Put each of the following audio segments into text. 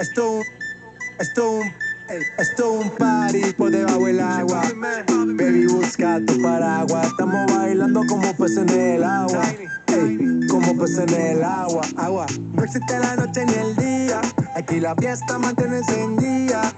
Esto esto esto un party por debajo del agua. Baby, busca tu paraguas. Estamos bailando como peces en el agua. Ey, como peces en el agua. Agua. No existe la noche ni el día. Aquí la fiesta mantiene encendida.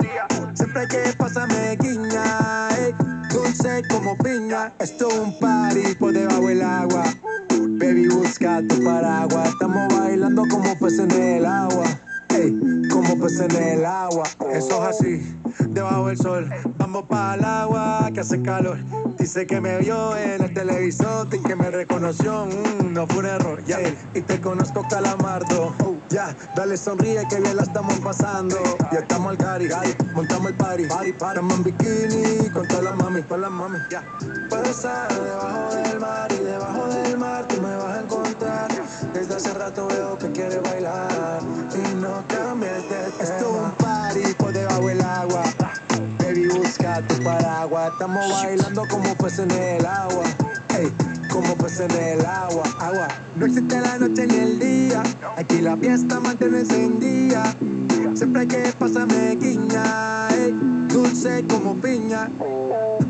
Siempre que pasa me guiña. Ey, dulce como piña. Esto es un party por debajo del agua. Baby, busca tu paraguas. Estamos bailando como peces en el agua. Ey, como peces en el agua. Eso es así, debajo del sol. Vamos para el agua que hace calor. Dice que me vio en el televisor y que me reconoció. No fue un error, ya. Y te conozco, calamardo. Ya, dale sonríe que bien la estamos pasando. Ya estamos al cari, montamos el party. Estamos en bikini con todas las mami, ya. Puedo estar debajo del mar y debajo del mar tú me vas a encontrar. Desde hace rato veo que quieres bailar y no cambies de tema. Esto es un party por debajo del agua. Baby, busca tu paraguas. Estamos bailando como peces en el agua. Ey, como peces en el agua. Agua. No existe la noche ni el día. Aquí la fiesta mantiene encendida. Siempre que pasa me guiña. Ey, dulce como piña.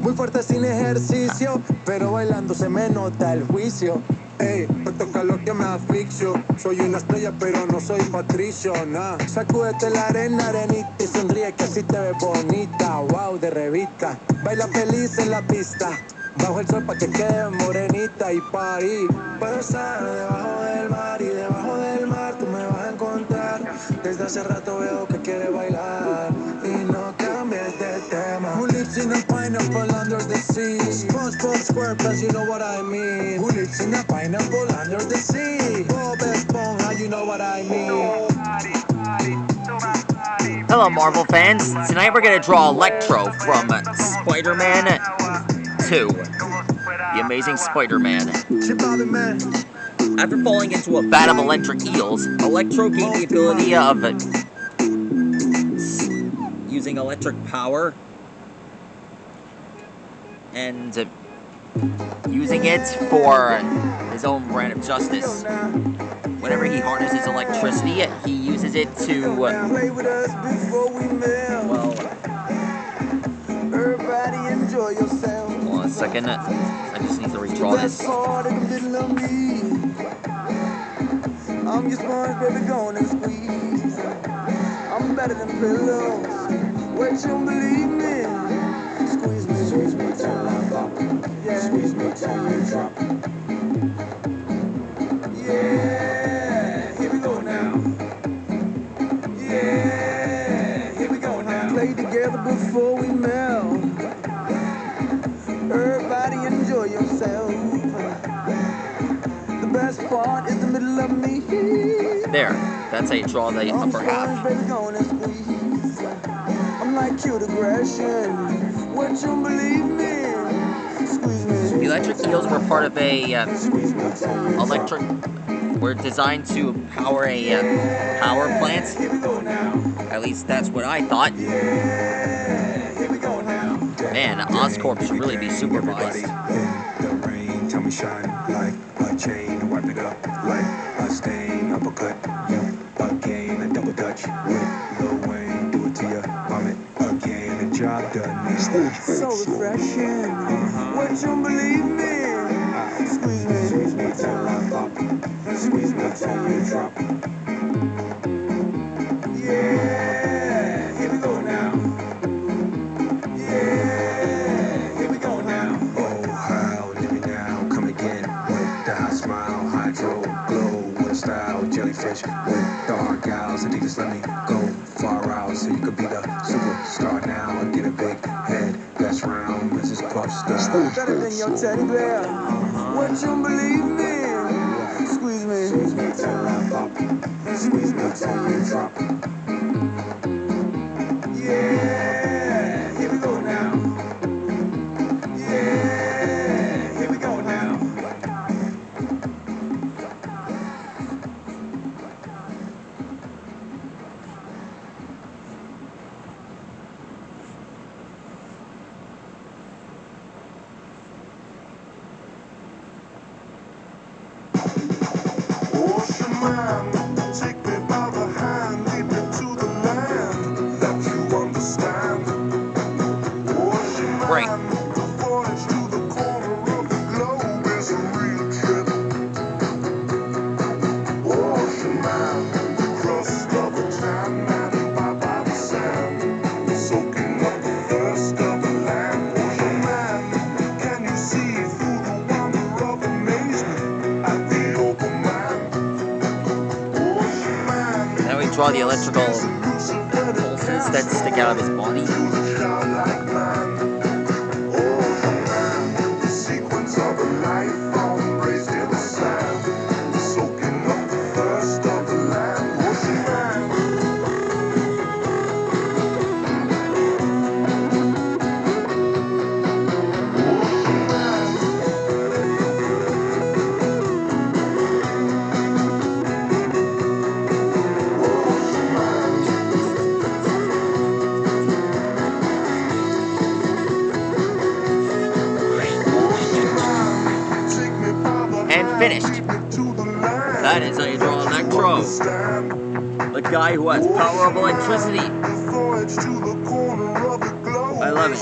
Muy fuerte sin ejercicio, pero bailando se me nota el juicio. Ey, me toca lo que me asfixio. Soy una estrella, pero no soy patricio, nah. Sacúdete la arena, arenita y sonríe que así te ves bonita. Wow, de revista. Baila feliz en la pista. Bajo el sol pa' que quede morenita y party. Puedo estar debajo del mar y debajo del mar tú me vas a encontrar. Desde hace rato veo que quieres bailar y no cambies de tema. Who lives in a pineapple under the sea? SpongeBob SquarePants, you know what I mean. Who lives in a pineapple under the sea? Bob Esponja, you know what I mean. Hello, Marvel fans. Tonight we're gonna draw Electro from Spider-Man 2. The Amazing Spider-Man. After falling into a vat of electric eels, Electro gained the ability of using electric power and using it for his own brand of justice. Whenever he harnesses electricity, he uses it to, well, hold on a second, I just need to redraw this. I'm your sponge, baby, going and squeeze. I'm better than pillows. Wait, you believe me? Squeeze me till I pop. Yeah. Squeeze me till you drop. Yeah, here we go now. Yeah, here we go now. Play together before we melt. Everybody enjoy yourself. The best part is the middle of me. There, that's how you draw the upper half. I'm like cute aggression. What you believe me? Squeeze me. The electric eels were part of a were designed to power a power plant. At least that's what I thought. Man, Oscorp should really be supervised. Tell me shine like a chain, wipe it up like a stain, uppercut, again, a double dutch with Lil Wayne, do it to ya, vomit again, the job done. So refreshing, what you believe me? Squeeze me till I pop, squeeze me till you drop. Yeah, here we go now. Yeah, here we go now. Oh, how, live me now, come again with the hot smile, hydro, glow, with style, jellyfish, with the hard gals, I think just let me go far out so you could be the superstar now and get a big head, best round, Mrs. Puff style. Better than your teddy bear, what you believe me? Squeeze me till I pop, squeeze me till you drop. Yeah, here we go now. Yeah, here we go now. Ocean man, take me by the hand, lead me to the land. draw the electrical pulses that stick out of his body. And finished. That is how you draw electro. The guy who has power of electricity. I love it.